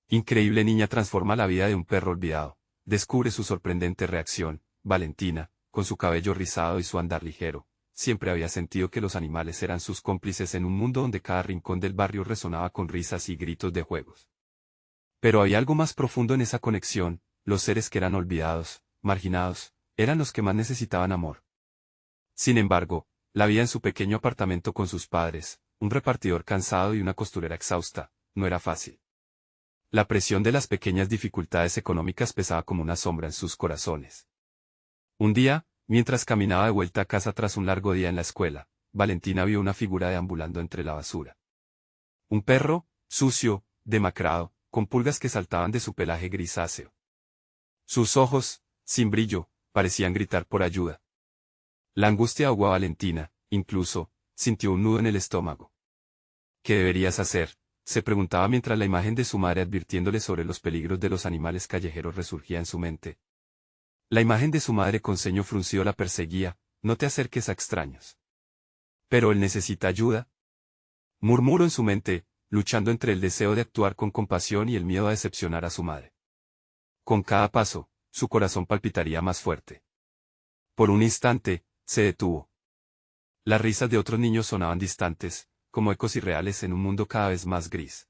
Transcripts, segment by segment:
Increíble niña transforma la vida de un perro olvidado. Descubre su sorprendente reacción. Valentina, con su cabello rizado y su andar ligero, siempre había sentido que los animales eran sus cómplices en un mundo donde cada rincón del barrio resonaba con risas y gritos de juegos. Pero había algo más profundo en esa conexión: los seres que eran olvidados, marginados, eran los que más necesitaban amor. Sin embargo, la vida en su pequeño apartamento con sus padres, un repartidor cansado y una costurera exhausta, no era fácil. La presión de las pequeñas dificultades económicas pesaba como una sombra en sus corazones. Un día, mientras caminaba de vuelta a casa tras un largo día en la escuela, Valentina vio una figura deambulando entre la basura. Un perro, sucio, demacrado, con pulgas que saltaban de su pelaje grisáceo. Sus ojos, sin brillo, parecían gritar por ayuda. La angustia ahogó a Valentina, incluso, sintió un nudo en el estómago. ¿Qué deberías hacer?, se preguntaba mientras la imagen de su madre advirtiéndole sobre los peligros de los animales callejeros resurgía en su mente. La imagen de su madre con ceño fruncido la perseguía: no te acerques a extraños. Pero él necesita ayuda, murmuró en su mente, luchando entre el deseo de actuar con compasión y el miedo a decepcionar a su madre. Con cada paso, su corazón palpitaría más fuerte. Por un instante, se detuvo. Las risas de otros niños sonaban distantes, como ecos irreales en un mundo cada vez más gris.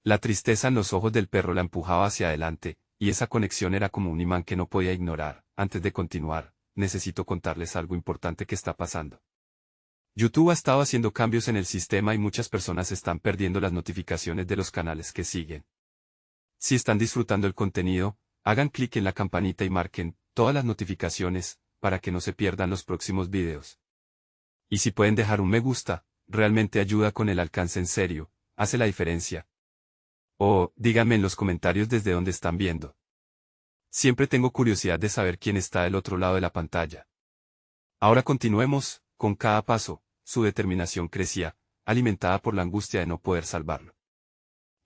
La tristeza en los ojos del perro la empujaba hacia adelante, y esa conexión era como un imán que no podía ignorar. Antes de continuar, necesito contarles algo importante que está pasando. YouTube ha estado haciendo cambios en el sistema y muchas personas están perdiendo las notificaciones de los canales que siguen. Si están disfrutando el contenido, hagan clic en la campanita y marquen todas las notificaciones, para que no se pierdan los próximos videos. Y si pueden dejar un me gusta, realmente ayuda con el alcance, en serio, hace la diferencia. O, díganme en los comentarios desde dónde están viendo. Siempre tengo curiosidad de saber quién está del otro lado de la pantalla. Ahora continuemos. Con cada paso, su determinación crecía, alimentada por la angustia de no poder salvarlo.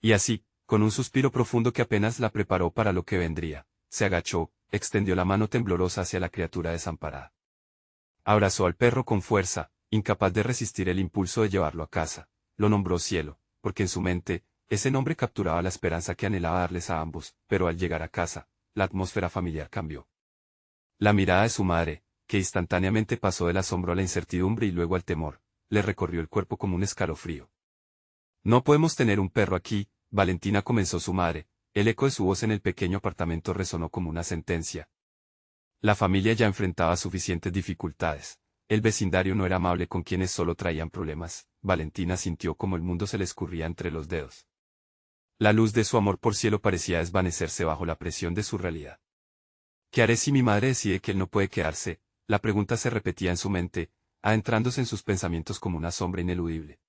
Y así, con un suspiro profundo que apenas la preparó para lo que vendría, se agachó, extendió la mano temblorosa hacia la criatura desamparada. Abrazó al perro con fuerza, incapaz de resistir el impulso de llevarlo a casa. Lo nombró Cielo, porque en su mente, ese nombre capturaba la esperanza que anhelaba darles a ambos, pero al llegar a casa, la atmósfera familiar cambió. La mirada de su madre, que instantáneamente pasó del asombro a la incertidumbre y luego al temor, le recorrió el cuerpo como un escalofrío. No podemos tener un perro aquí, Valentina, comenzó su madre. El eco de su voz en el pequeño apartamento resonó como una sentencia. La familia ya enfrentaba suficientes dificultades. El vecindario no era amable con quienes solo traían problemas. Valentina sintió como el mundo se le escurría entre los dedos. La luz de su amor por Cielo parecía desvanecerse bajo la presión de su realidad. ¿Qué haré si mi madre decide que él no puede quedarse? La pregunta se repetía en su mente, adentrándose en sus pensamientos como una sombra ineludible.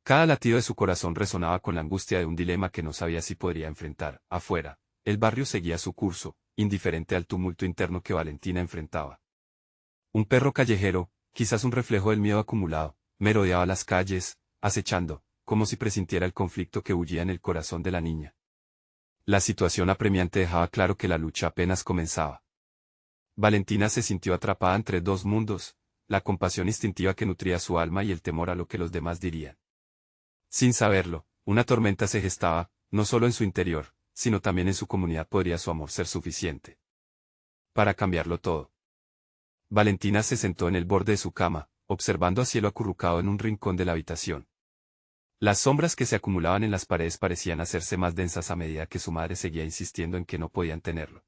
Cada latido de su corazón resonaba con la angustia de un dilema que no sabía si podría enfrentar. Afuera, el barrio seguía su curso, indiferente al tumulto interno que Valentina enfrentaba. Un perro callejero, quizás un reflejo del miedo acumulado, merodeaba las calles, acechando, como si presintiera el conflicto que bullía en el corazón de la niña. La situación apremiante dejaba claro que la lucha apenas comenzaba. Valentina se sintió atrapada entre dos mundos: la compasión instintiva que nutría su alma y el temor a lo que los demás dirían. Sin saberlo, una tormenta se gestaba, no solo en su interior, sino también en su comunidad. ¿Podría su amor ser suficiente para cambiarlo todo? Valentina se sentó en el borde de su cama, observando a Cielo acurrucado en un rincón de la habitación. Las sombras que se acumulaban en las paredes parecían hacerse más densas a medida que su madre seguía insistiendo en que no podían tenerlo.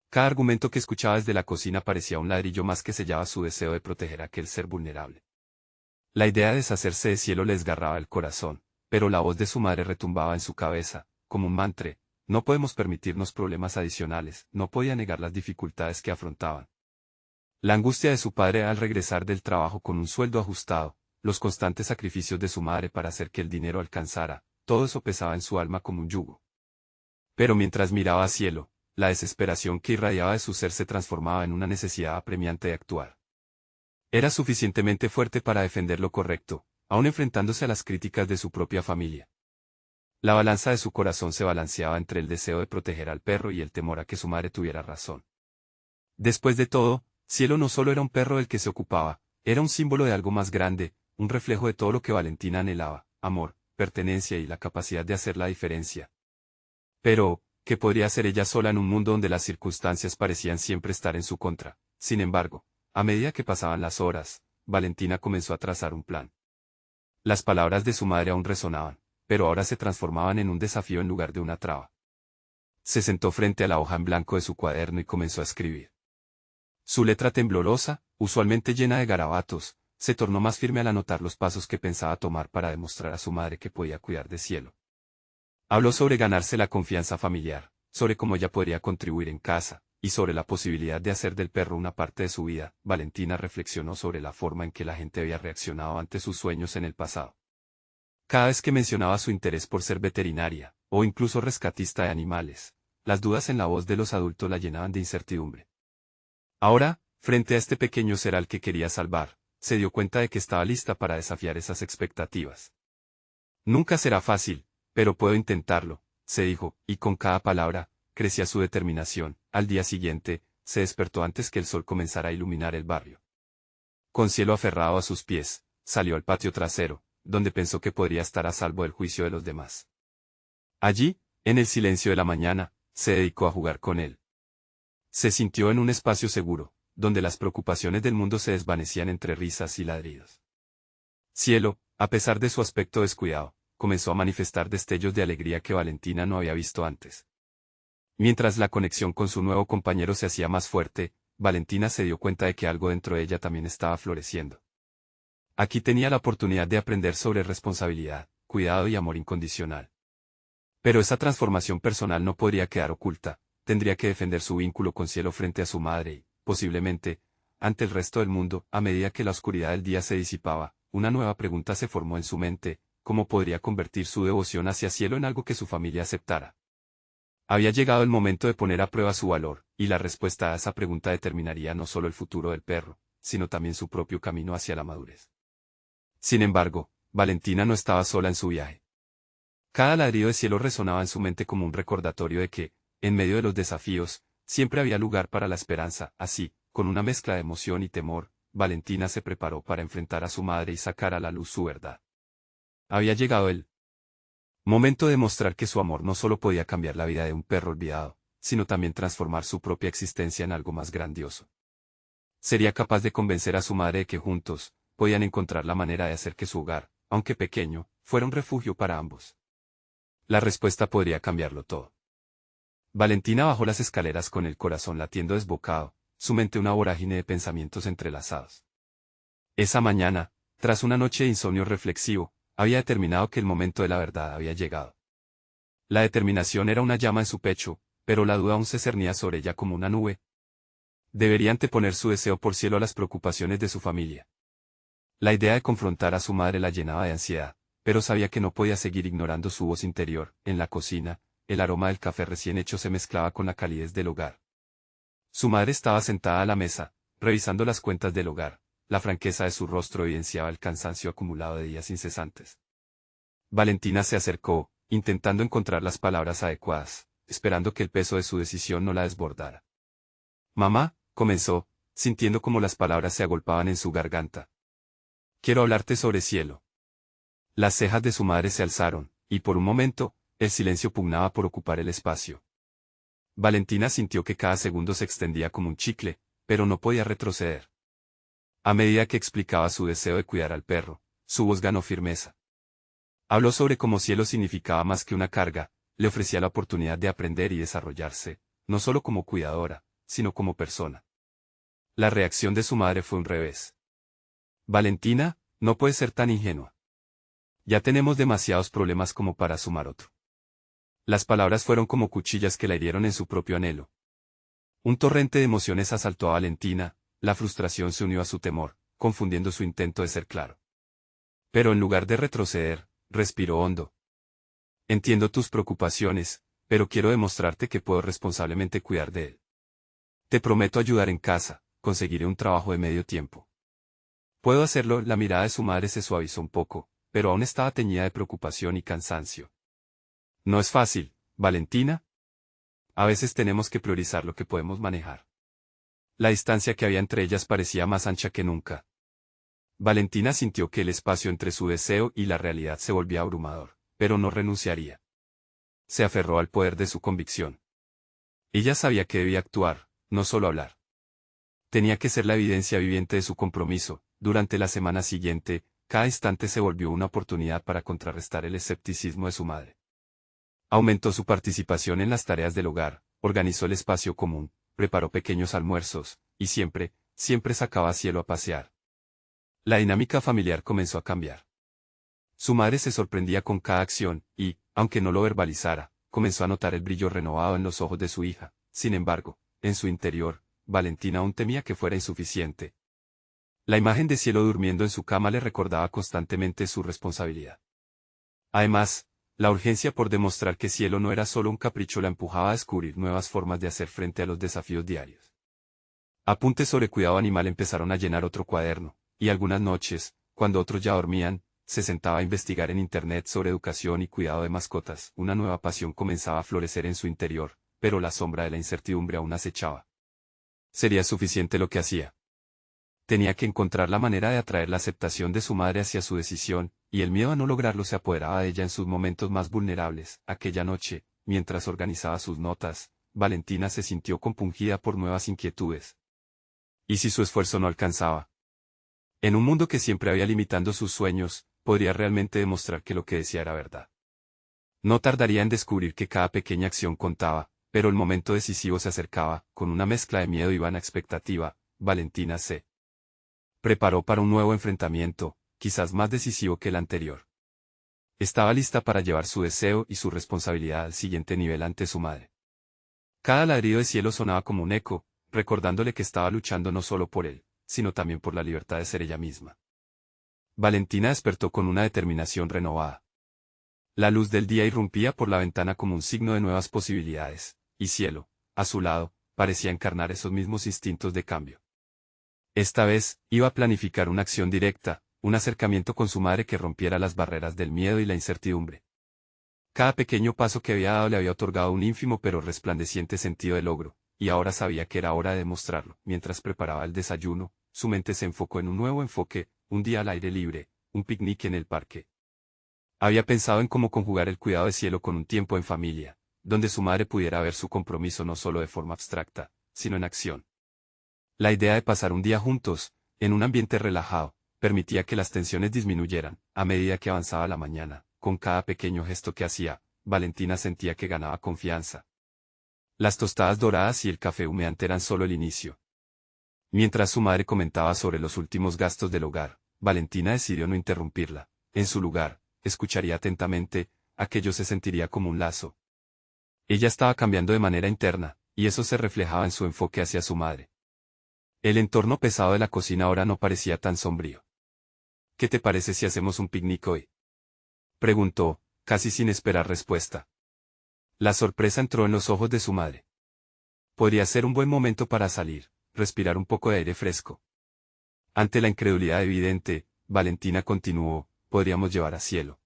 Cada argumento que escuchaba desde la cocina parecía un ladrillo más que sellaba su deseo de proteger a aquel ser vulnerable. La idea de deshacerse de Cielo le desgarraba el corazón, pero la voz de su madre retumbaba en su cabeza, como un mantra: no podemos permitirnos problemas adicionales. No podía negar las dificultades que afrontaban. La angustia de su padre al regresar del trabajo con un sueldo ajustado, los constantes sacrificios de su madre para hacer que el dinero alcanzara, todo eso pesaba en su alma como un yugo. Pero mientras miraba a Cielo, la desesperación que irradiaba de su ser se transformaba en una necesidad apremiante de actuar. Era suficientemente fuerte para defender lo correcto, aun enfrentándose a las críticas de su propia familia. La balanza de su corazón se balanceaba entre el deseo de proteger al perro y el temor a que su madre tuviera razón. Después de todo, Cielo no solo era un perro del que se ocupaba, era un símbolo de algo más grande, un reflejo de todo lo que Valentina anhelaba: amor, pertenencia y la capacidad de hacer la diferencia. Pero, ¿qué podría hacer ella sola en un mundo donde las circunstancias parecían siempre estar en su contra? Sin embargo, a medida que pasaban las horas, Valentina comenzó a trazar un plan. Las palabras de su madre aún resonaban, pero ahora se transformaban en un desafío en lugar de una traba. Se sentó frente a la hoja en blanco de su cuaderno y comenzó a escribir. Su letra temblorosa, usualmente llena de garabatos, se tornó más firme al anotar los pasos que pensaba tomar para demostrar a su madre que podía cuidar de Cielo. Habló sobre ganarse la confianza familiar, sobre cómo ella podría contribuir en casa, y sobre la posibilidad de hacer del perro una parte de su vida. Valentina reflexionó sobre la forma en que la gente había reaccionado ante sus sueños en el pasado. Cada vez que mencionaba su interés por ser veterinaria, o incluso rescatista de animales, las dudas en la voz de los adultos la llenaban de incertidumbre. Ahora, frente a este pequeño ser al que quería salvar, se dio cuenta de que estaba lista para desafiar esas expectativas. Nunca será fácil, pero puedo intentarlo, se dijo, y con cada palabra, crecía su determinación. Al día siguiente, se despertó antes que el sol comenzara a iluminar el barrio. Con Cielo aferrado a sus pies, salió al patio trasero, donde pensó que podría estar a salvo del juicio de los demás. Allí, en el silencio de la mañana, se dedicó a jugar con él. Se sintió en un espacio seguro, donde las preocupaciones del mundo se desvanecían entre risas y ladridos. Cielo, a pesar de su aspecto descuidado, comenzó a manifestar destellos de alegría que Valentina no había visto antes. Mientras la conexión con su nuevo compañero se hacía más fuerte, Valentina se dio cuenta de que algo dentro de ella también estaba floreciendo. Aquí tenía la oportunidad de aprender sobre responsabilidad, cuidado y amor incondicional. Pero esa transformación personal no podría quedar oculta, tendría que defender su vínculo con Cielo frente a su madre y, posiblemente, ante el resto del mundo. A medida que la oscuridad del día se disipaba, una nueva pregunta se formó en su mente: ¿cómo podría convertir su devoción hacia Cielo en algo que su familia aceptara? Había llegado el momento de poner a prueba su valor, y la respuesta a esa pregunta determinaría no solo el futuro del perro, sino también su propio camino hacia la madurez. Sin embargo, Valentina no estaba sola en su viaje. Cada ladrido de Cielo resonaba en su mente como un recordatorio de que, en medio de los desafíos, siempre había lugar para la esperanza. Así, con una mezcla de emoción y temor, Valentina se preparó para enfrentar a su madre y sacar a la luz su verdad. Había llegado el momento de mostrar que su amor no solo podía cambiar la vida de un perro olvidado, sino también transformar su propia existencia en algo más grandioso. Sería capaz de convencer a su madre de que juntos, podían encontrar la manera de hacer que su hogar, aunque pequeño, fuera un refugio para ambos. La respuesta podría cambiarlo todo. Valentina bajó las escaleras con el corazón latiendo desbocado, su mente una vorágine de pensamientos entrelazados. Esa mañana, tras una noche de insomnio reflexivo, había determinado que el momento de la verdad había llegado. La determinación era una llama en su pecho, pero la duda aún se cernía sobre ella como una nube. Debería anteponer su deseo por Cielo a las preocupaciones de su familia. La idea de confrontar a su madre la llenaba de ansiedad, pero sabía que no podía seguir ignorando su voz interior. En la cocina, el aroma del café recién hecho se mezclaba con la calidez del hogar. Su madre estaba sentada a la mesa, revisando las cuentas del hogar. La franqueza de su rostro evidenciaba el cansancio acumulado de días incesantes. Valentina se acercó, intentando encontrar las palabras adecuadas, esperando que el peso de su decisión no la desbordara. «Mamá», comenzó, sintiendo como las palabras se agolpaban en su garganta. «Quiero hablarte sobre Cielo». Las cejas de su madre se alzaron, y por un momento, el silencio pugnaba por ocupar el espacio. Valentina sintió que cada segundo se extendía como un chicle, pero no podía retroceder. A medida que explicaba su deseo de cuidar al perro, su voz ganó firmeza. Habló sobre cómo Cielo significaba más que una carga, le ofrecía la oportunidad de aprender y desarrollarse, no solo como cuidadora, sino como persona. La reacción de su madre fue un revés. «Valentina, no puedes ser tan ingenua. Ya tenemos demasiados problemas como para sumar otro». Las palabras fueron como cuchillas que la hirieron en su propio anhelo. Un torrente de emociones asaltó a Valentina, la frustración se unió a su temor, confundiendo su intento de ser claro. Pero en lugar de retroceder, respiró hondo. «Entiendo tus preocupaciones, pero quiero demostrarte que puedo responsablemente cuidar de él. Te prometo ayudar en casa, conseguiré un trabajo de medio tiempo». «Puedo hacerlo». La mirada de su madre se suavizó un poco, pero aún estaba teñida de preocupación y cansancio. «No es fácil, Valentina. A veces tenemos que priorizar lo que podemos manejar». La distancia que había entre ellas parecía más ancha que nunca. Valentina sintió que el espacio entre su deseo y la realidad se volvía abrumador, pero no renunciaría. se aferró al poder de su convicción. Ella sabía que debía actuar, no solo hablar. Tenía que ser la evidencia viviente de su compromiso. Durante la semana siguiente, cada instante se volvió una oportunidad para contrarrestar el escepticismo de su madre. Aumentó su participación en las tareas del hogar, organizó el espacio común, preparó pequeños almuerzos, y siempre sacaba a Cielo a pasear. La dinámica familiar comenzó a cambiar. Su madre se sorprendía con cada acción, y, aunque no lo verbalizara, comenzó a notar el brillo renovado en los ojos de su hija. Sin embargo, en su interior, Valentina aún temía que fuera insuficiente. La imagen de Cielo durmiendo en su cama le recordaba constantemente su responsabilidad. Además, la urgencia por demostrar que Cielo no era solo un capricho la empujaba a descubrir nuevas formas de hacer frente a los desafíos diarios. Apuntes sobre cuidado animal empezaron a llenar otro cuaderno, y algunas noches, cuando otros ya dormían, se sentaba a investigar en Internet sobre educación y cuidado de mascotas. Una nueva pasión comenzaba a florecer en su interior, pero la sombra de la incertidumbre aún acechaba. ¿Sería suficiente lo que hacía? Tenía que encontrar la manera de atraer la aceptación de su madre hacia su decisión, y el miedo a no lograrlo se apoderaba de ella en sus momentos más vulnerables. Aquella noche, mientras organizaba sus notas, Valentina se sintió compungida por nuevas inquietudes. ¿Y si su esfuerzo no alcanzaba? En un mundo que siempre había limitando sus sueños, podría realmente demostrar que lo que decía era verdad. No tardaría en descubrir que cada pequeña acción contaba, pero el momento decisivo se acercaba. Con una mezcla de miedo y vana expectativa, Valentina se preparó para un nuevo enfrentamiento, quizás más decisivo que el anterior. Estaba lista para llevar su deseo y su responsabilidad al siguiente nivel ante su madre. Cada ladrido de Cielo sonaba como un eco, recordándole que estaba luchando no solo por él, sino también por la libertad de ser ella misma. Valentina despertó con una determinación renovada. La luz del día irrumpía por la ventana como un signo de nuevas posibilidades, y Cielo, a su lado, parecía encarnar esos mismos instintos de cambio. Esta vez, iba a planificar una acción directa, un acercamiento con su madre que rompiera las barreras del miedo y la incertidumbre. Cada pequeño paso que había dado le había otorgado un ínfimo pero resplandeciente sentido de logro, y ahora sabía que era hora de demostrarlo. Mientras preparaba el desayuno, su mente se enfocó en un nuevo enfoque, un día al aire libre, un picnic en el parque. Había pensado en cómo conjugar el cuidado de Cielo con un tiempo en familia, donde su madre pudiera ver su compromiso no solo de forma abstracta, sino en acción. La idea de pasar un día juntos, en un ambiente relajado, permitía que las tensiones disminuyeran. A medida que avanzaba la mañana, con cada pequeño gesto que hacía, Valentina sentía que ganaba confianza. Las tostadas doradas y el café humeante eran solo el inicio. Mientras su madre comentaba sobre los últimos gastos del hogar, Valentina decidió no interrumpirla. En su lugar, escucharía atentamente, aquello se sentiría como un lazo. Ella estaba cambiando de manera interna, y eso se reflejaba en su enfoque hacia su madre. El entorno pesado de la cocina ahora no parecía tan sombrío. ¿Qué te parece si hacemos un picnic hoy?, preguntó, casi sin esperar respuesta. La sorpresa entró en los ojos de su madre. Podría ser un buen momento para salir, respirar un poco de aire fresco. Ante la incredulidad evidente, Valentina continuó, podríamos llevar a Cielo.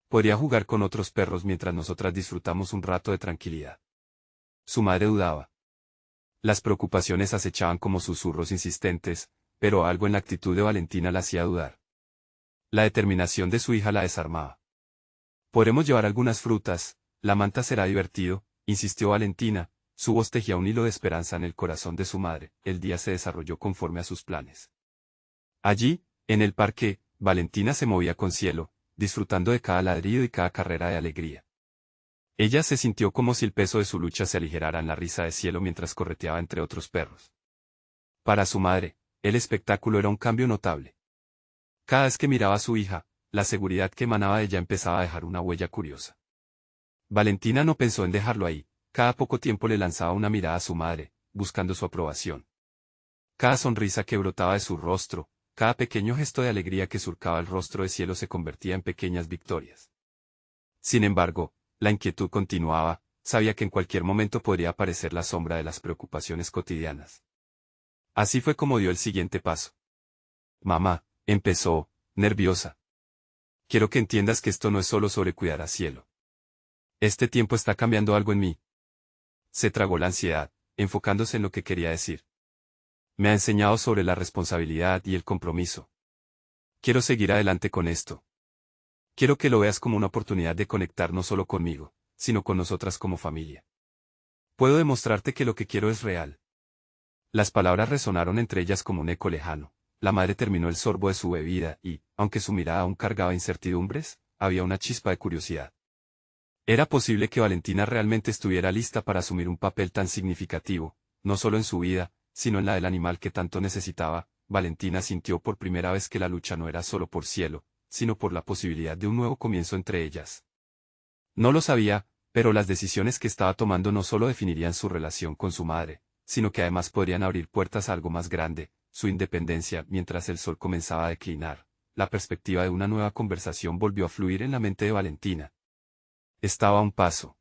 Podría jugar con otros perros mientras nosotras disfrutamos un rato de tranquilidad. Su madre dudaba. Las preocupaciones acechaban como susurros insistentes, pero algo en la actitud de Valentina la hacía dudar. La determinación de su hija la desarmaba. Podremos llevar algunas frutas, la manta será divertido, insistió Valentina, su voz tejía un hilo de esperanza en el corazón de su madre. El día se desarrolló conforme a sus planes. Allí, en el parque, Valentina se movía con Cielo, disfrutando de cada ladrido y cada carrera de alegría. Ella se sintió como si el peso de su lucha se aligerara en la risa de Cielo mientras correteaba entre otros perros. Para su madre, el espectáculo era un cambio notable. Cada vez que miraba a su hija, la seguridad que emanaba de ella empezaba a dejar una huella curiosa. Valentina no pensó en dejarlo ahí, cada poco tiempo le lanzaba una mirada a su madre, buscando su aprobación. Cada sonrisa que brotaba de su rostro, cada pequeño gesto de alegría que surcaba el rostro de Cielo se convertía en pequeñas victorias. Sin embargo, la inquietud continuaba, sabía que en cualquier momento podría aparecer la sombra de las preocupaciones cotidianas. Así fue como dio el siguiente paso. Mamá, empezó, nerviosa. Quiero que entiendas que esto no es solo sobre cuidar a Cielo. Este tiempo está cambiando algo en mí. Se tragó la ansiedad, enfocándose en lo que quería decir. Me ha enseñado sobre la responsabilidad y el compromiso. Quiero seguir adelante con esto. Quiero que lo veas como una oportunidad de conectar no solo conmigo, sino con nosotras como familia. Puedo demostrarte que lo que quiero es real. Las palabras resonaron entre ellas como un eco lejano. La madre terminó el sorbo de su bebida y, aunque su mirada aún cargaba incertidumbres, había una chispa de curiosidad. Era posible que Valentina realmente estuviera lista para asumir un papel tan significativo, no solo en su vida, sino en la del animal que tanto necesitaba. Valentina sintió por primera vez que la lucha no era solo por Cielo, sino por la posibilidad de un nuevo comienzo entre ellas. No lo sabía, pero las decisiones que estaba tomando no solo definirían su relación con su madre, sino que además podrían abrir puertas a algo más grande, su independencia. Mientras el sol comenzaba a declinar, la perspectiva de una nueva conversación volvió a fluir en la mente de Valentina. Estaba a un paso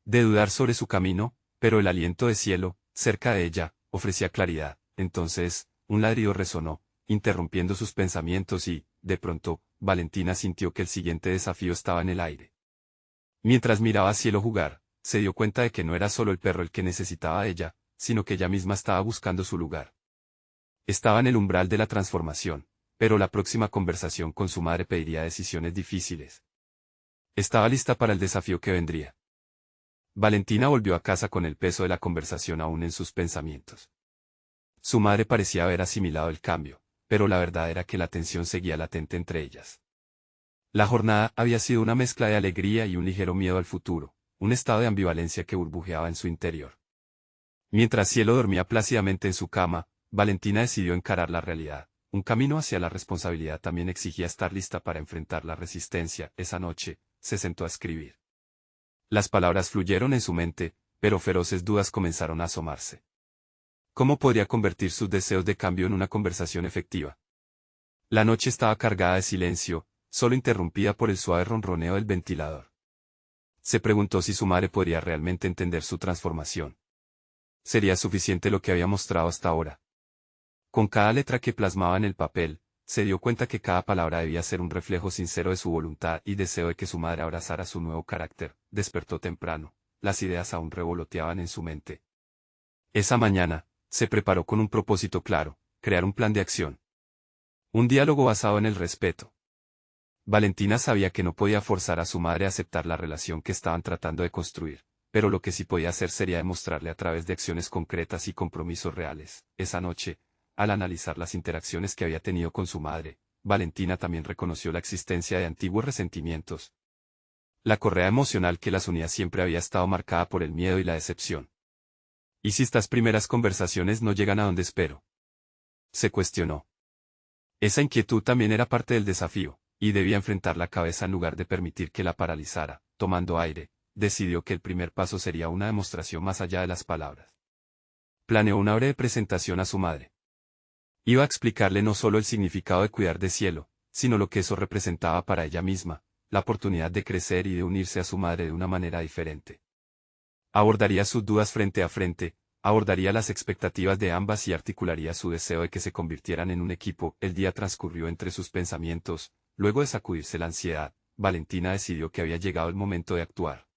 de dudar sobre su camino, pero el aliento de Cielo, cerca de ella, ofrecía claridad. Entonces, un ladrido resonó, interrumpiendo sus pensamientos y, de pronto, Valentina sintió que el siguiente desafío estaba en el aire. Mientras miraba a Cielo jugar, se dio cuenta de que no era solo el perro el que necesitaba a ella, sino que ella misma estaba buscando su lugar. Estaba en el umbral de la transformación, pero la próxima conversación con su madre pediría decisiones difíciles. Estaba lista para el desafío que vendría. Valentina volvió a casa con el peso de la conversación aún en sus pensamientos. Su madre parecía haber asimilado el cambio, pero la verdad era que la tensión seguía latente entre ellas. La jornada había sido una mezcla de alegría y un ligero miedo al futuro, un estado de ambivalencia que burbujeaba en su interior. Mientras Cielo dormía plácidamente en su cama, Valentina decidió encarar la realidad. Un camino hacia la responsabilidad también exigía estar lista para enfrentar la resistencia. Esa noche, se sentó a escribir. Las palabras fluyeron en su mente, pero feroces dudas comenzaron a asomarse. ¿Cómo podría convertir sus deseos de cambio en una conversación efectiva? La noche estaba cargada de silencio, solo interrumpida por el suave ronroneo del ventilador. Se preguntó si su madre podría realmente entender su transformación. ¿Sería suficiente lo que había mostrado hasta ahora? Con cada letra que plasmaba en el papel, se dio cuenta que cada palabra debía ser un reflejo sincero de su voluntad y deseo de que su madre abrazara su nuevo carácter. Despertó temprano, las ideas aún revoloteaban en su mente. Esa mañana, se preparó con un propósito claro, crear un plan de acción. Un diálogo basado en el respeto. Valentina sabía que no podía forzar a su madre a aceptar la relación que estaban tratando de construir, pero lo que sí podía hacer sería demostrarle a través de acciones concretas y compromisos reales. Esa noche, al analizar las interacciones que había tenido con su madre, Valentina también reconoció la existencia de antiguos resentimientos. La correa emocional que las unía siempre había estado marcada por el miedo y la decepción. ¿Y si estas primeras conversaciones no llegan a donde espero? Se cuestionó. Esa inquietud también era parte del desafío, y debía enfrentar la cabeza en lugar de permitir que la paralizara. Tomando aire, decidió que el primer paso sería una demostración más allá de las palabras. Planeó una breve presentación a su madre. Iba a explicarle no solo el significado de cuidar de Cielo, sino lo que eso representaba para ella misma, la oportunidad de crecer y de unirse a su madre de una manera diferente. Abordaría sus dudas frente a frente, abordaría las expectativas de ambas y articularía su deseo de que se convirtieran en un equipo. El día transcurrió entre sus pensamientos. Luego de sacudirse la ansiedad, Valentina decidió que había llegado el momento de actuar.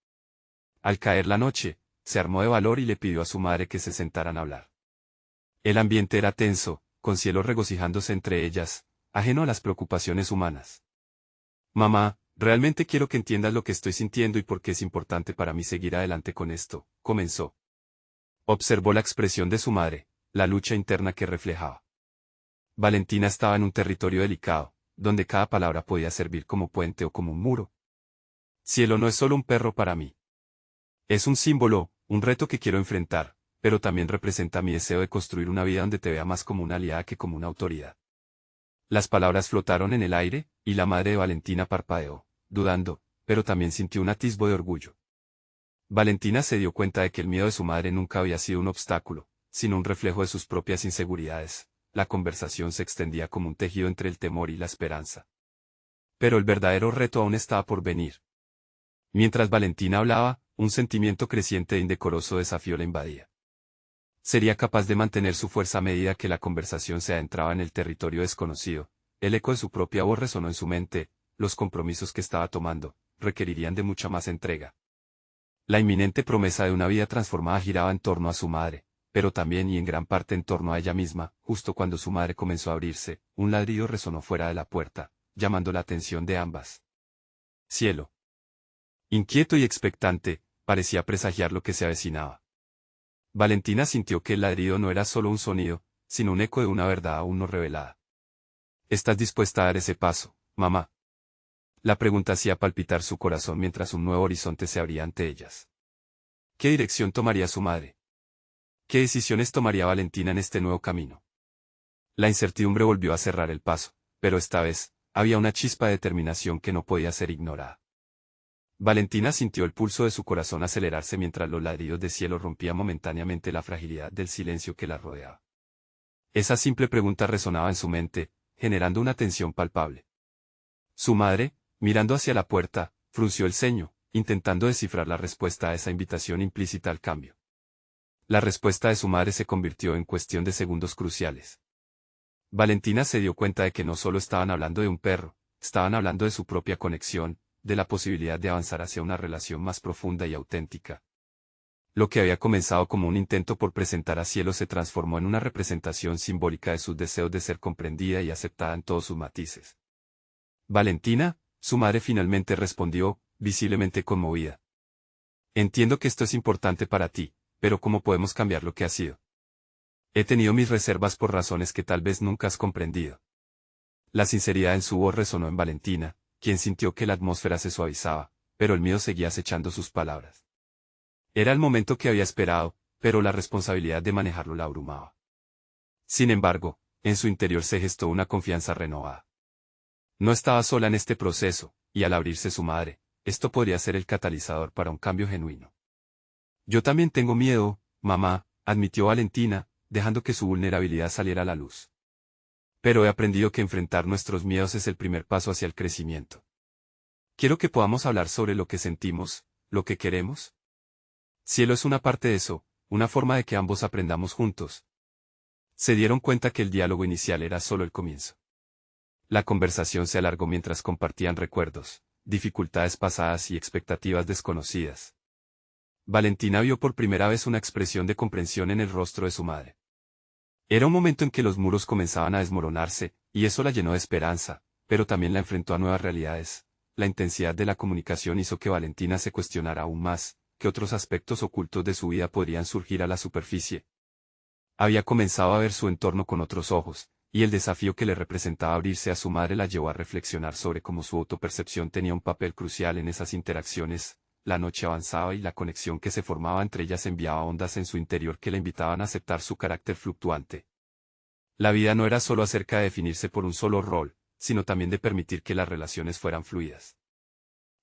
Al caer la noche, se armó de valor y le pidió a su madre que se sentaran a hablar. El ambiente era tenso, con Cielo regocijándose entre ellas, ajeno a las preocupaciones humanas. Mamá, realmente quiero que entiendas lo que estoy sintiendo y por qué es importante para mí seguir adelante con esto, comenzó. Observó la expresión de su madre, la lucha interna que reflejaba. Valentina estaba en un territorio delicado, donde cada palabra podía servir como puente o como un muro. Cielo no es solo un perro para mí. Es un símbolo, un reto que quiero enfrentar, pero también representa mi deseo de construir una vida donde te vea más como una aliada que como una autoridad. Las palabras flotaron en el aire, y la madre de Valentina parpadeó, dudando, pero también sintió un atisbo de orgullo. Valentina se dio cuenta de que el miedo de su madre nunca había sido un obstáculo, sino un reflejo de sus propias inseguridades. La conversación se extendía como un tejido entre el temor y la esperanza. Pero el verdadero reto aún estaba por venir. Mientras Valentina hablaba, un sentimiento creciente e indecoroso desafío la invadía. ¿Sería capaz de mantener su fuerza a medida que la conversación se adentraba en el territorio desconocido? El eco de su propia voz resonó en su mente. Los compromisos que estaba tomando requerirían de mucha más entrega. La inminente promesa de una vida transformada giraba en torno a su madre, pero también y en gran parte en torno a ella misma. Justo cuando su madre comenzó a abrirse, un ladrido resonó fuera de la puerta, llamando la atención de ambas. Cielo. Inquieto y expectante, parecía presagiar lo que se avecinaba. Valentina sintió que el ladrido no era solo un sonido, sino un eco de una verdad aún no revelada. ¿Estás dispuesta a dar ese paso, mamá? La pregunta hacía palpitar su corazón mientras un nuevo horizonte se abría ante ellas. ¿Qué dirección tomaría su madre? ¿Qué decisiones tomaría Valentina en este nuevo camino? La incertidumbre volvió a cerrar el paso, pero esta vez, había una chispa de determinación que no podía ser ignorada. Valentina sintió el pulso de su corazón acelerarse mientras los ladridos de cielo rompían momentáneamente la fragilidad del silencio que la rodeaba. Esa simple pregunta resonaba en su mente, generando una tensión palpable. Su madre, mirando hacia la puerta, frunció el ceño, intentando descifrar la respuesta a esa invitación implícita al cambio. La respuesta de su madre se convirtió en cuestión de segundos cruciales. Valentina se dio cuenta de que no solo estaban hablando de un perro, estaban hablando de su propia conexión, de la posibilidad de avanzar hacia una relación más profunda y auténtica. Lo que había comenzado como un intento por presentar a Cielo se transformó en una representación simbólica de sus deseos de ser comprendida y aceptada en todos sus matices. Valentina, su madre finalmente respondió, visiblemente conmovida. Entiendo que esto es importante para ti, pero ¿cómo podemos cambiar lo que ha sido? He tenido mis reservas por razones que tal vez nunca has comprendido. La sinceridad en su voz resonó en Valentina, quien sintió que la atmósfera se suavizaba, pero el miedo seguía acechando sus palabras. Era el momento que había esperado, pero la responsabilidad de manejarlo la abrumaba. Sin embargo, en su interior se gestó una confianza renovada. No estaba sola en este proceso, y al abrirse su madre, esto podría ser el catalizador para un cambio genuino. Yo también tengo miedo, mamá, admitió Valentina, dejando que su vulnerabilidad saliera a la luz. Pero he aprendido que enfrentar nuestros miedos es el primer paso hacia el crecimiento. Quiero que podamos hablar sobre lo que sentimos, lo que queremos. Cielo es una parte de eso, una forma de que ambos aprendamos juntos. Se dieron cuenta que el diálogo inicial era solo el comienzo. La conversación se alargó mientras compartían recuerdos, dificultades pasadas y expectativas desconocidas. Valentina vio por primera vez una expresión de comprensión en el rostro de su madre. Era un momento en que los muros comenzaban a desmoronarse, y eso la llenó de esperanza, pero también la enfrentó a nuevas realidades. La intensidad de la comunicación hizo que Valentina se cuestionara aún más, que otros aspectos ocultos de su vida podrían surgir a la superficie. Había comenzado a ver su entorno con otros ojos, y el desafío que le representaba abrirse a su madre la llevó a reflexionar sobre cómo su autopercepción tenía un papel crucial en esas interacciones. La noche avanzaba y la conexión que se formaba entre ellas enviaba ondas en su interior que la invitaban a aceptar su carácter fluctuante. La vida no era solo acerca de definirse por un solo rol, sino también de permitir que las relaciones fueran fluidas.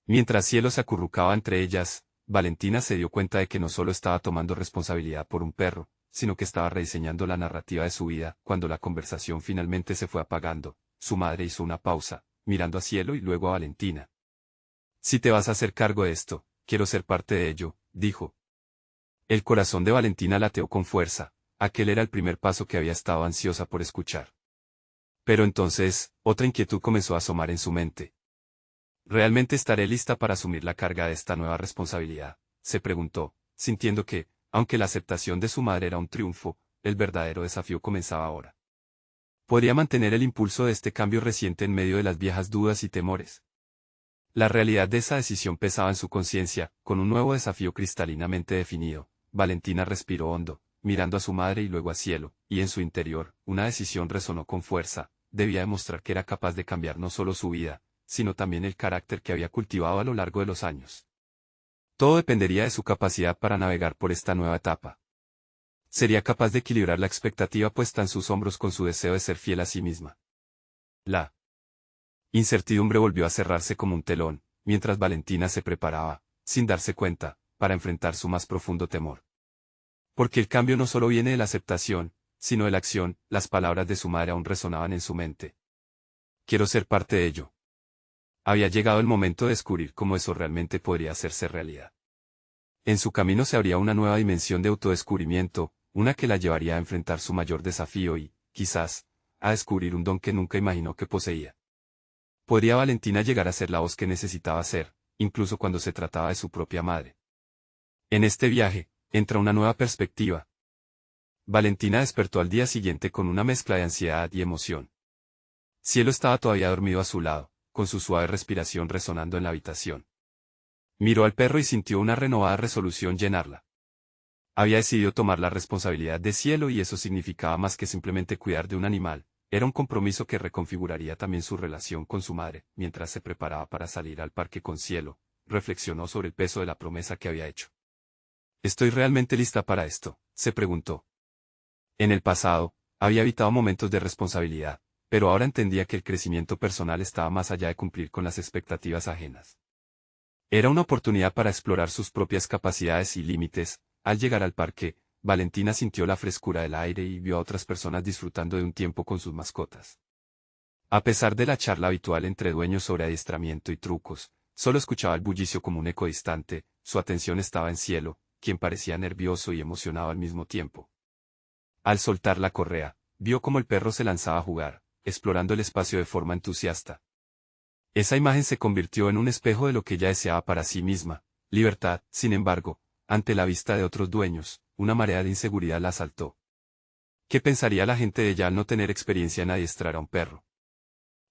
Mientras Cielo se acurrucaba entre ellas, Valentina se dio cuenta de que no solo estaba tomando responsabilidad por un perro, sino que estaba rediseñando la narrativa de su vida. Cuando la conversación finalmente se fue apagando, su madre hizo una pausa, mirando a Cielo y luego a Valentina. Si te vas a hacer cargo de esto, quiero ser parte de ello, dijo. El corazón de Valentina lateó con fuerza, aquel era el primer paso que había estado ansiosa por escuchar. Pero entonces, otra inquietud comenzó a asomar en su mente. ¿Realmente estaré lista para asumir la carga de esta nueva responsabilidad?, se preguntó, sintiendo que, aunque la aceptación de su madre era un triunfo, el verdadero desafío comenzaba ahora. ¿Podría mantener el impulso de este cambio reciente en medio de las viejas dudas y temores? La realidad de esa decisión pesaba en su conciencia, con un nuevo desafío cristalinamente definido. Valentina respiró hondo, mirando a su madre y luego a Cielo, y en su interior, una decisión resonó con fuerza. Debía demostrar que era capaz de cambiar no solo su vida, sino también el carácter que había cultivado a lo largo de los años. Todo dependería de su capacidad para navegar por esta nueva etapa. Sería capaz de equilibrar la expectativa puesta en sus hombros con su deseo de ser fiel a sí misma. La incertidumbre volvió a cerrarse como un telón, mientras Valentina se preparaba, sin darse cuenta, para enfrentar su más profundo temor. Porque el cambio no solo viene de la aceptación, sino de la acción. Las palabras de su madre aún resonaban en su mente. Quiero ser parte de ello. Había llegado el momento de descubrir cómo eso realmente podría hacerse realidad. En su camino se abría una nueva dimensión de autodescubrimiento, una que la llevaría a enfrentar su mayor desafío y, quizás, a descubrir un don que nunca imaginó que poseía. ¿Podría Valentina llegar a ser la voz que necesitaba ser, incluso cuando se trataba de su propia madre? En este viaje, entra una nueva perspectiva. Valentina despertó al día siguiente con una mezcla de ansiedad y emoción. Cielo estaba todavía dormido a su lado, con su suave respiración resonando en la habitación. Miró al perro y sintió una renovada resolución llenarla. Había decidido tomar la responsabilidad de Cielo y eso significaba más que simplemente cuidar de un animal. Era un compromiso que reconfiguraría también su relación con su madre. Mientras se preparaba para salir al parque con Cielo, reflexionó sobre el peso de la promesa que había hecho. ¿Estoy realmente lista para esto?, se preguntó. En el pasado, había evitado momentos de responsabilidad, pero ahora entendía que el crecimiento personal estaba más allá de cumplir con las expectativas ajenas. Era una oportunidad para explorar sus propias capacidades y límites. Al llegar al parque, Valentina sintió la frescura del aire y vio a otras personas disfrutando de un tiempo con sus mascotas. A pesar de la charla habitual entre dueños sobre adiestramiento y trucos, solo escuchaba el bullicio como un eco distante. Su atención estaba en Cielo, quien parecía nervioso y emocionado al mismo tiempo. Al soltar la correa, vio cómo el perro se lanzaba a jugar, explorando el espacio de forma entusiasta. Esa imagen se convirtió en un espejo de lo que ella deseaba para sí misma, libertad. Sin embargo, ante la vista de otros dueños, una marea de inseguridad la asaltó. ¿Qué pensaría la gente de ella al no tener experiencia en adiestrar a un perro?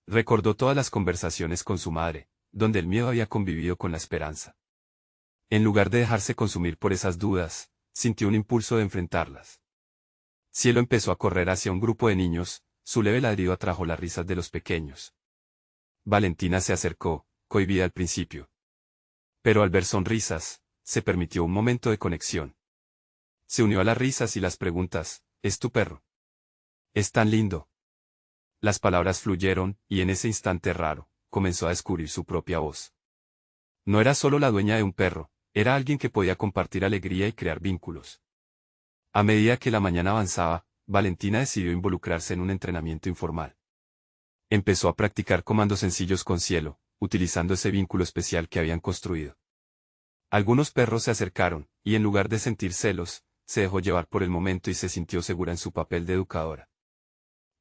Recordó todas las conversaciones con su madre, donde el miedo había convivido con la esperanza. En lugar de dejarse consumir por esas dudas, sintió un impulso de enfrentarlas. Cielo empezó a correr hacia un grupo de niños, su leve ladrido atrajo las risas de los pequeños. Valentina se acercó, cohibida al principio. Pero al ver sonrisas, se permitió un momento de conexión. Se unió a las risas y las preguntas: ¿es tu perro? Es tan lindo. Las palabras fluyeron, y en ese instante raro, comenzó a descubrir su propia voz. No era solo la dueña de un perro, era alguien que podía compartir alegría y crear vínculos. A medida que la mañana avanzaba, Valentina decidió involucrarse en un entrenamiento informal. Empezó a practicar comandos sencillos con Cielo, utilizando ese vínculo especial que habían construido. Algunos perros se acercaron, y en lugar de sentir celos, se dejó llevar por el momento y se sintió segura en su papel de educadora.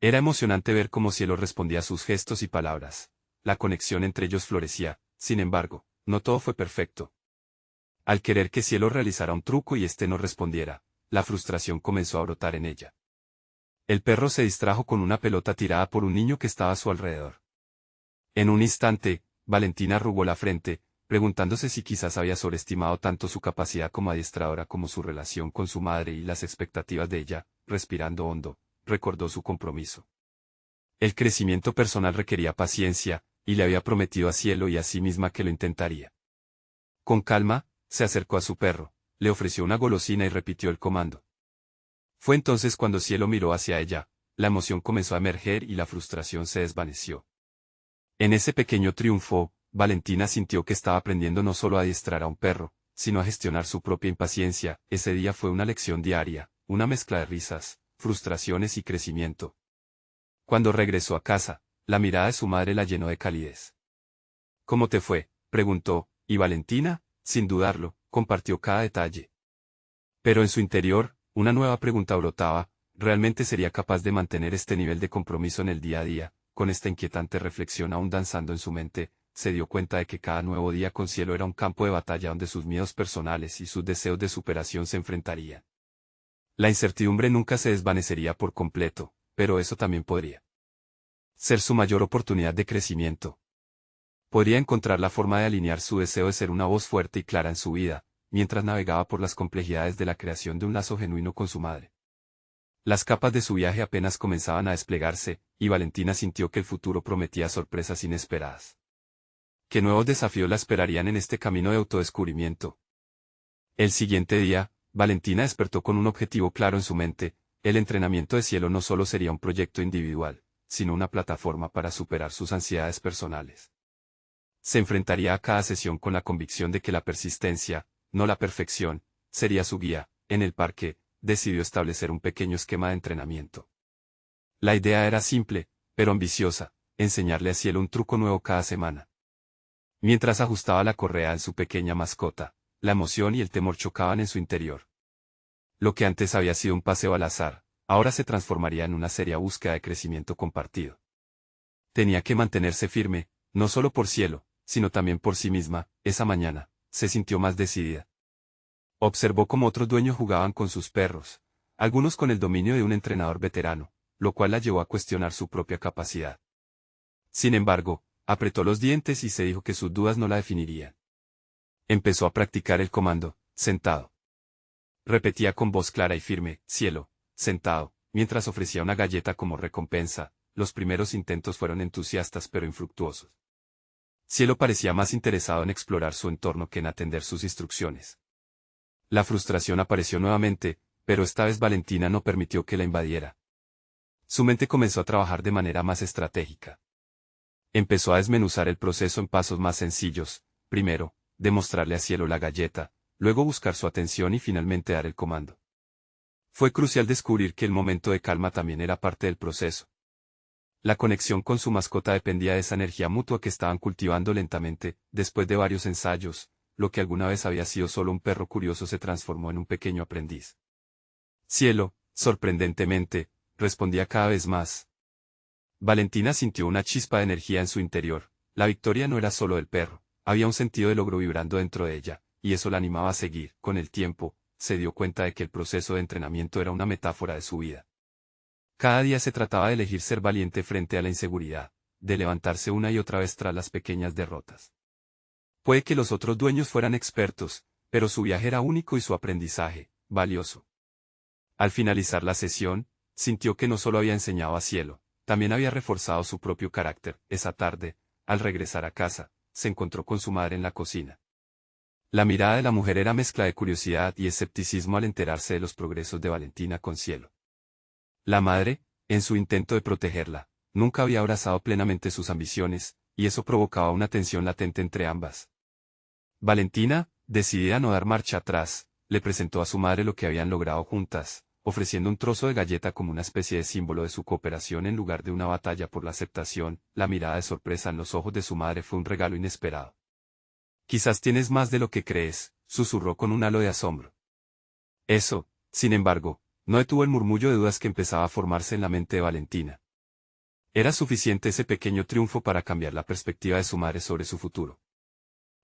Era emocionante ver cómo Cielo respondía a sus gestos y palabras. La conexión entre ellos florecía. Sin embargo, no todo fue perfecto. Al querer que Cielo realizara un truco y éste no respondiera, la frustración comenzó a brotar en ella. El perro se distrajo con una pelota tirada por un niño que estaba a su alrededor. En un instante, Valentina arrugó la frente, preguntándose si quizás había sobreestimado tanto su capacidad como adiestradora como su relación con su madre y las expectativas de ella. Respirando hondo, recordó su compromiso. El crecimiento personal requería paciencia, y le había prometido a Cielo y a sí misma que lo intentaría. Con calma, se acercó a su perro, le ofreció una golosina y repitió el comando. Fue entonces cuando Cielo miró hacia ella, la emoción comenzó a emerger y la frustración se desvaneció. En ese pequeño triunfo, Valentina sintió que estaba aprendiendo no solo a adiestrar a un perro, sino a gestionar su propia impaciencia. Ese día fue una lección diaria, una mezcla de risas, frustraciones y crecimiento. Cuando regresó a casa, la mirada de su madre la llenó de calidez. ¿Cómo te fue?, preguntó, y Valentina, sin dudarlo, compartió cada detalle. Pero en su interior, una nueva pregunta brotaba: ¿realmente sería capaz de mantener este nivel de compromiso en el día a día? Con esta inquietante reflexión aún danzando en su mente, se dio cuenta de que cada nuevo día con Cielo era un campo de batalla donde sus miedos personales y sus deseos de superación se enfrentarían. La incertidumbre nunca se desvanecería por completo, pero eso también podría ser su mayor oportunidad de crecimiento. Podría encontrar la forma de alinear su deseo de ser una voz fuerte y clara en su vida, mientras navegaba por las complejidades de la creación de un lazo genuino con su madre. Las capas de su viaje apenas comenzaban a desplegarse, y Valentina sintió que el futuro prometía sorpresas inesperadas. ¿Qué nuevos desafíos la esperarían en este camino de autodescubrimiento? El siguiente día, Valentina despertó con un objetivo claro en su mente: el entrenamiento de Cielo no solo sería un proyecto individual, sino una plataforma para superar sus ansiedades personales. Se enfrentaría a cada sesión con la convicción de que la persistencia, no la perfección, sería su guía. En el parque, decidió establecer un pequeño esquema de entrenamiento. La idea era simple, pero ambiciosa: enseñarle a Cielo un truco nuevo cada semana. Mientras ajustaba la correa en su pequeña mascota, la emoción y el temor chocaban en su interior. Lo que antes había sido un paseo al azar, ahora se transformaría en una seria búsqueda de crecimiento compartido. Tenía que mantenerse firme, no solo por Cielo, sino también por sí misma. Esa mañana, se sintió más decidida. Observó cómo otros dueños jugaban con sus perros, algunos con el dominio de un entrenador veterano, lo cual la llevó a cuestionar su propia capacidad. Sin embargo, apretó los dientes y se dijo que sus dudas no la definirían. Empezó a practicar el comando, sentado. Repetía con voz clara y firme, cielo, sentado, mientras ofrecía una galleta como recompensa. Los primeros intentos fueron entusiastas pero infructuosos. Cielo parecía más interesado en explorar su entorno que en atender sus instrucciones. La frustración apareció nuevamente, pero esta vez Valentina no permitió que la invadiera. Su mente comenzó a trabajar de manera más estratégica. Empezó a desmenuzar el proceso en pasos más sencillos, primero, demostrarle a Cielo la galleta, luego buscar su atención y finalmente dar el comando. Fue crucial descubrir que el momento de calma también era parte del proceso. La conexión con su mascota dependía de esa energía mutua que estaban cultivando lentamente. Después de varios ensayos, lo que alguna vez había sido solo un perro curioso se transformó en un pequeño aprendiz. Cielo, sorprendentemente, respondía cada vez más. Valentina sintió una chispa de energía en su interior. La victoria no era solo del perro, había un sentido de logro vibrando dentro de ella, y eso la animaba a seguir. Con el tiempo, se dio cuenta de que el proceso de entrenamiento era una metáfora de su vida. Cada día se trataba de elegir ser valiente frente a la inseguridad, de levantarse una y otra vez tras las pequeñas derrotas. Puede que los otros dueños fueran expertos, pero su viaje era único y su aprendizaje, valioso. Al finalizar la sesión, sintió que no solo había enseñado a Cielo, también había reforzado su propio carácter. Esa tarde, al regresar a casa, se encontró con su madre en la cocina. La mirada de la mujer era mezcla de curiosidad y escepticismo al enterarse de los progresos de Valentina con Cielo. La madre, en su intento de protegerla, nunca había abrazado plenamente sus ambiciones, y eso provocaba una tensión latente entre ambas. Valentina, decidida a no dar marcha atrás, le presentó a su madre lo que habían logrado juntas, ofreciendo un trozo de galleta como una especie de símbolo de su cooperación en lugar de una batalla por la aceptación. La mirada de sorpresa en los ojos de su madre fue un regalo inesperado. Quizás tienes más de lo que crees, susurró con un halo de asombro. Eso, sin embargo, no detuvo el murmullo de dudas que empezaba a formarse en la mente de Valentina. Era suficiente ese pequeño triunfo para cambiar la perspectiva de su madre sobre su futuro.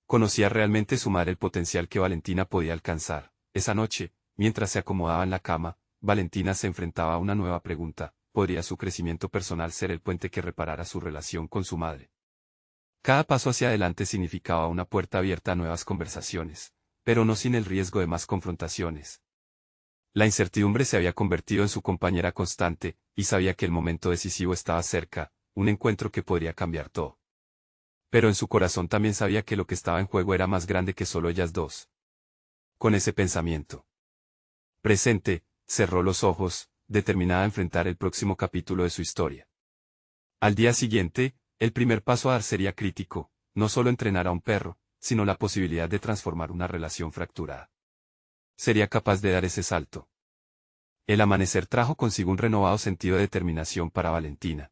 ¿Conocía realmente su madre el potencial que Valentina podía alcanzar? Esa noche, mientras se acomodaba en la cama, Valentina se enfrentaba a una nueva pregunta: ¿podría su crecimiento personal ser el puente que reparara su relación con su madre? Cada paso hacia adelante significaba una puerta abierta a nuevas conversaciones, pero no sin el riesgo de más confrontaciones. La incertidumbre se había convertido en su compañera constante, y sabía que el momento decisivo estaba cerca, un encuentro que podría cambiar todo. Pero en su corazón también sabía que lo que estaba en juego era más grande que solo ellas dos. Con ese pensamiento presente, cerró los ojos, determinada a enfrentar el próximo capítulo de su historia. Al día siguiente, el primer paso a dar sería crítico: no solo entrenar a un perro, sino la posibilidad de transformar una relación fracturada. ¿Sería capaz de dar ese salto? El amanecer trajo consigo un renovado sentido de determinación para Valentina.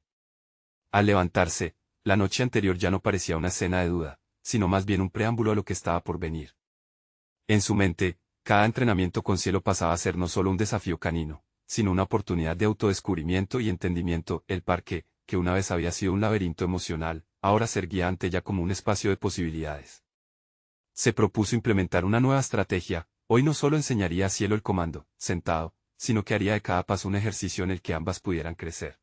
Al levantarse, la noche anterior ya no parecía una escena de duda, sino más bien un preámbulo a lo que estaba por venir. En su mente, cada entrenamiento con Cielo pasaba a ser no solo un desafío canino, sino una oportunidad de autodescubrimiento y entendimiento. El parque, que una vez había sido un laberinto emocional, ahora se erguía ante ella como un espacio de posibilidades. Se propuso implementar una nueva estrategia. Hoy no solo enseñaría a Cielo el comando, sentado, sino que haría de cada paso un ejercicio en el que ambas pudieran crecer.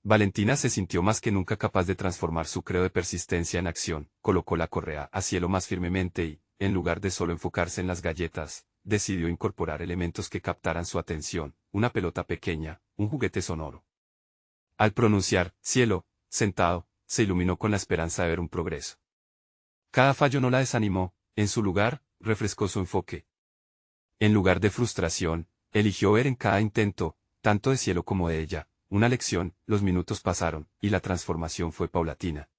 Valentina se sintió más que nunca capaz de transformar su credo de persistencia en acción. Colocó la correa a Cielo más firmemente y, en lugar de solo enfocarse en las galletas, decidió incorporar elementos que captaran su atención: una pelota pequeña, un juguete sonoro. Al pronunciar Cielo, sentado, se iluminó con la esperanza de ver un progreso. Cada fallo no la desanimó, en su lugar, refrescó su enfoque. En lugar de frustración, eligió ver en cada intento, tanto de Cielo como de ella, una lección. Los minutos pasaron, y la transformación fue paulatina.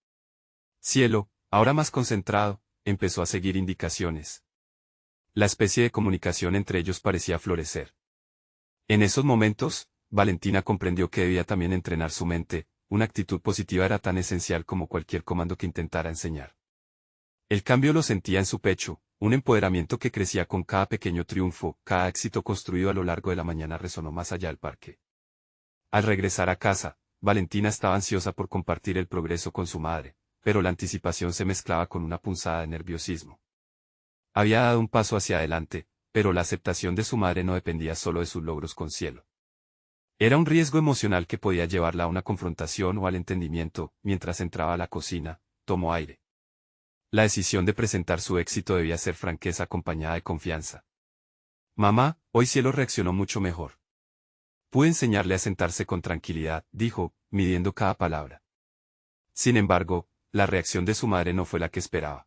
Cielo, ahora más concentrado, empezó a seguir indicaciones. La especie de comunicación entre ellos parecía florecer. En esos momentos, Valentina comprendió que debía también entrenar su mente. Una actitud positiva era tan esencial como cualquier comando que intentara enseñar. El cambio lo sentía en su pecho, un empoderamiento que crecía con cada pequeño triunfo. Cada éxito construido a lo largo de la mañana resonó más allá del parque. Al regresar a casa, Valentina estaba ansiosa por compartir el progreso con su madre, pero la anticipación se mezclaba con una punzada de nerviosismo. Había dado un paso hacia adelante, pero la aceptación de su madre no dependía solo de sus logros con Cielo. Era un riesgo emocional que podía llevarla a una confrontación o al entendimiento. Mientras entraba a la cocina, tomó aire. La decisión de presentar su éxito debía ser franqueza acompañada de confianza. Mamá, hoy Cielo reaccionó mucho mejor. Pude enseñarle a sentarse con tranquilidad, dijo, midiendo cada palabra. Sin embargo, la reacción de su madre no fue la que esperaba.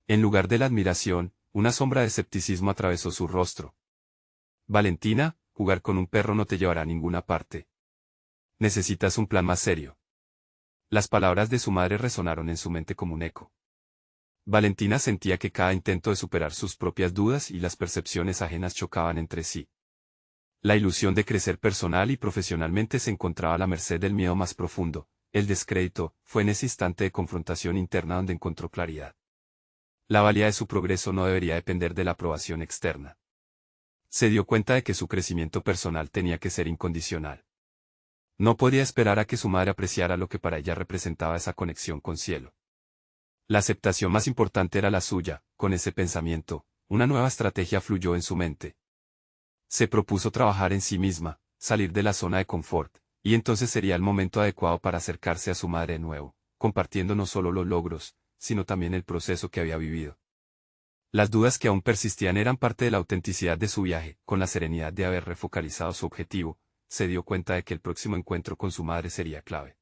En lugar de la admiración, una sombra de escepticismo atravesó su rostro. Valentina, jugar con un perro no te llevará a ninguna parte. Necesitas un plan más serio. Las palabras de su madre resonaron en su mente como un eco. Valentina sentía que cada intento de superar sus propias dudas y las percepciones ajenas chocaban entre sí. La ilusión de crecer personal y profesionalmente se encontraba a la merced del miedo más profundo. El descrédito fue en ese instante de confrontación interna donde encontró claridad. La valía de su progreso no debería depender de la aprobación externa. Se dio cuenta de que su crecimiento personal tenía que ser incondicional. No podía esperar a que su madre apreciara lo que para ella representaba esa conexión con Cielo. La aceptación más importante era la suya. Con ese pensamiento, una nueva estrategia fluyó en su mente. Se propuso trabajar en sí misma, salir de la zona de confort, y entonces sería el momento adecuado para acercarse a su madre de nuevo, compartiendo no solo los logros, sino también el proceso que había vivido. Las dudas que aún persistían eran parte de la autenticidad de su viaje. Con la serenidad de haber refocalizado su objetivo, se dio cuenta de que el próximo encuentro con su madre sería clave.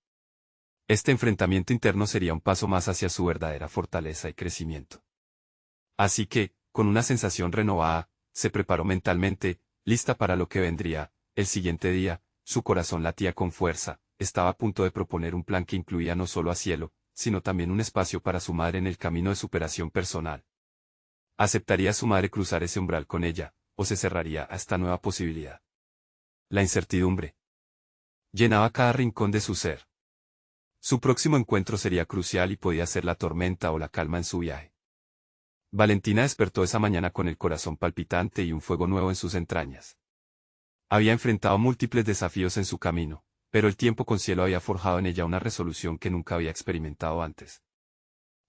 Este enfrentamiento interno sería un paso más hacia su verdadera fortaleza y crecimiento. Así que, con una sensación renovada, se preparó mentalmente, lista para lo que vendría. El siguiente día, su corazón latía con fuerza, estaba a punto de proponer un plan que incluía no solo a Cielo, sino también un espacio para su madre en el camino de superación personal. ¿Aceptaría su madre cruzar ese umbral con ella, o se cerraría a esta nueva posibilidad? La incertidumbre llenaba cada rincón de su ser. Su próximo encuentro sería crucial y podía ser la tormenta o la calma en su viaje. Valentina despertó esa mañana con el corazón palpitante y un fuego nuevo en sus entrañas. Había enfrentado múltiples desafíos en su camino, pero el tiempo con Cielo había forjado en ella una resolución que nunca había experimentado antes.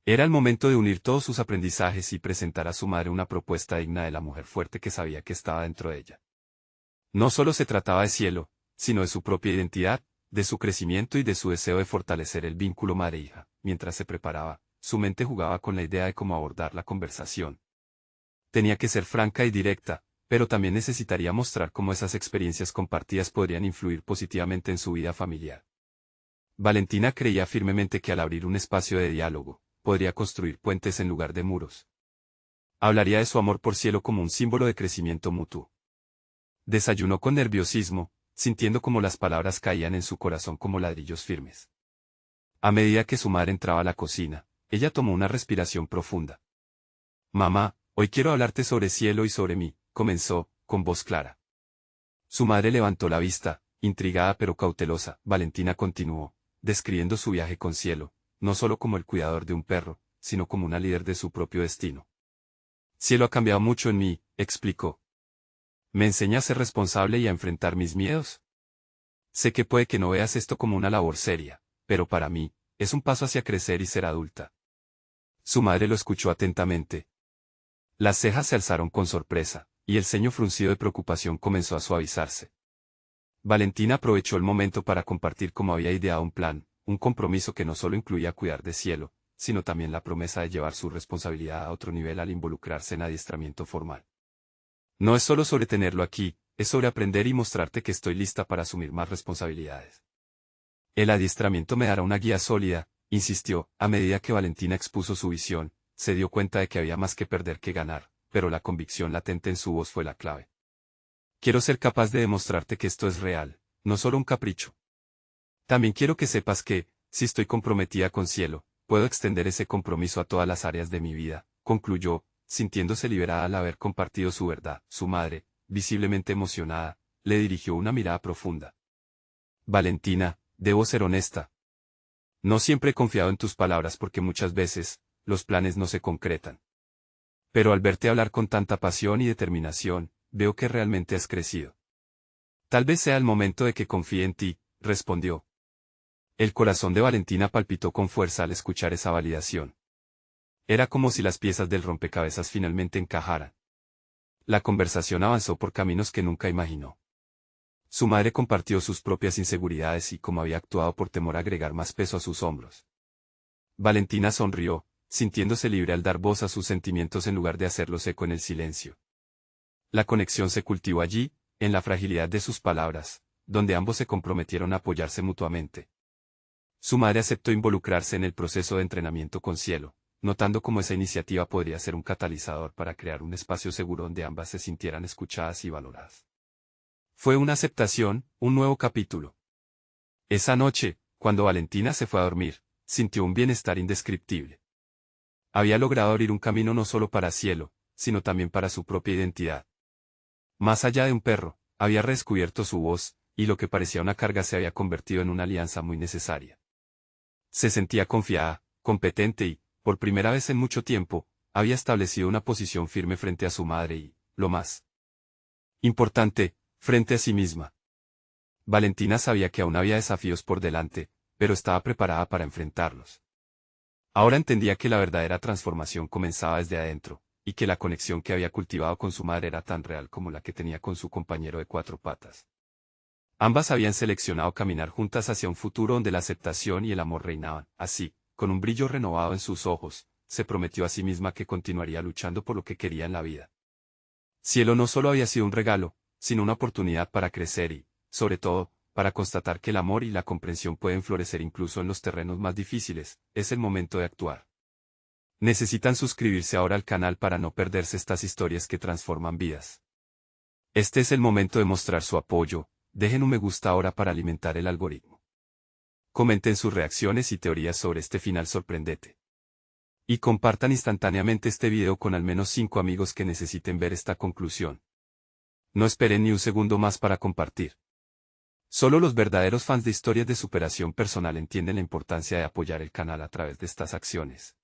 Era el momento de unir todos sus aprendizajes y presentar a su madre una propuesta digna de la mujer fuerte que sabía que estaba dentro de ella. No solo se trataba de Cielo, sino de su propia identidad, de su crecimiento y de su deseo de fortalecer el vínculo madre-hija. Mientras se preparaba, su mente jugaba con la idea de cómo abordar la conversación. Tenía que ser franca y directa, pero también necesitaría mostrar cómo esas experiencias compartidas podrían influir positivamente en su vida familiar. Valentina creía firmemente que al abrir un espacio de diálogo, podría construir puentes en lugar de muros. Hablaría de su amor por Cielo como un símbolo de crecimiento mutuo. Desayunó con nerviosismo, sintiendo como las palabras caían en su corazón como ladrillos firmes. A medida que su madre entraba a la cocina, ella tomó una respiración profunda. Mamá, hoy quiero hablarte sobre Cielo y sobre mí, comenzó, con voz clara. Su madre levantó la vista, intrigada pero cautelosa. Valentina continuó, describiendo su viaje con Cielo, no solo como el cuidador de un perro, sino como una líder de su propio destino. Cielo ha cambiado mucho en mí, explicó. Me enseña a ser responsable y a enfrentar mis miedos. Sé que puede que no veas esto como una labor seria, pero para mí, es un paso hacia crecer y ser adulta. Su madre lo escuchó atentamente. Las cejas se alzaron con sorpresa, y el ceño fruncido de preocupación comenzó a suavizarse. Valentina aprovechó el momento para compartir cómo había ideado un plan, un compromiso que no solo incluía cuidar de Cielo, sino también la promesa de llevar su responsabilidad a otro nivel al involucrarse en adiestramiento formal. No es solo sobre tenerlo aquí, es sobre aprender y mostrarte que estoy lista para asumir más responsabilidades. El adiestramiento me dará una guía sólida, insistió. A medida que Valentina expuso su visión, se dio cuenta de que había más que perder que ganar, pero la convicción latente en su voz fue la clave. Quiero ser capaz de demostrarte que esto es real, no solo un capricho. También quiero que sepas que, si estoy comprometida con Cielo, puedo extender ese compromiso a todas las áreas de mi vida, concluyó, sintiéndose liberada al haber compartido su verdad. Su madre, visiblemente emocionada, le dirigió una mirada profunda. Valentina, debo ser honesta. No siempre he confiado en tus palabras porque muchas veces, los planes no se concretan. Pero al verte hablar con tanta pasión y determinación, veo que realmente has crecido. Tal vez sea el momento de que confíe en ti, respondió. El corazón de Valentina palpitó con fuerza al escuchar esa validación. Era como si las piezas del rompecabezas finalmente encajaran. La conversación avanzó por caminos que nunca imaginó. Su madre compartió sus propias inseguridades y cómo había actuado por temor a agregar más peso a sus hombros. Valentina sonrió, sintiéndose libre al dar voz a sus sentimientos en lugar de hacerlos eco en el silencio. La conexión se cultivó allí, en la fragilidad de sus palabras, donde ambos se comprometieron a apoyarse mutuamente. Su madre aceptó involucrarse en el proceso de entrenamiento con Cielo, notando cómo esa iniciativa podría ser un catalizador para crear un espacio seguro donde ambas se sintieran escuchadas y valoradas. Fue una aceptación, un nuevo capítulo. Esa noche, cuando Valentina se fue a dormir, sintió un bienestar indescriptible. Había logrado abrir un camino no solo para Cielo, sino también para su propia identidad. Más allá de un perro, había redescubierto su voz, y lo que parecía una carga se había convertido en una alianza muy necesaria. Se sentía confiada, competente y, por primera vez en mucho tiempo, había establecido una posición firme frente a su madre y, lo más importante, frente a sí misma. Valentina sabía que aún había desafíos por delante, pero estaba preparada para enfrentarlos. Ahora entendía que la verdadera transformación comenzaba desde adentro, y que la conexión que había cultivado con su madre era tan real como la que tenía con su compañero de cuatro patas. Ambas habían seleccionado caminar juntas hacia un futuro donde la aceptación y el amor reinaban. Así, con un brillo renovado en sus ojos, se prometió a sí misma que continuaría luchando por lo que quería en la vida. Cielo no solo había sido un regalo, sino una oportunidad para crecer y, sobre todo, para constatar que el amor y la comprensión pueden florecer incluso en los terrenos más difíciles. Es el momento de actuar. Necesitan suscribirse ahora al canal para no perderse estas historias que transforman vidas. Este es el momento de mostrar su apoyo. Dejen un me gusta ahora para alimentar el algoritmo. Comenten sus reacciones y teorías sobre este final sorprendente. Y compartan instantáneamente este video con al menos 5 amigos que necesiten ver esta conclusión. No esperen ni un segundo más para compartir. Solo los verdaderos fans de historias de superación personal entienden la importancia de apoyar el canal a través de estas acciones.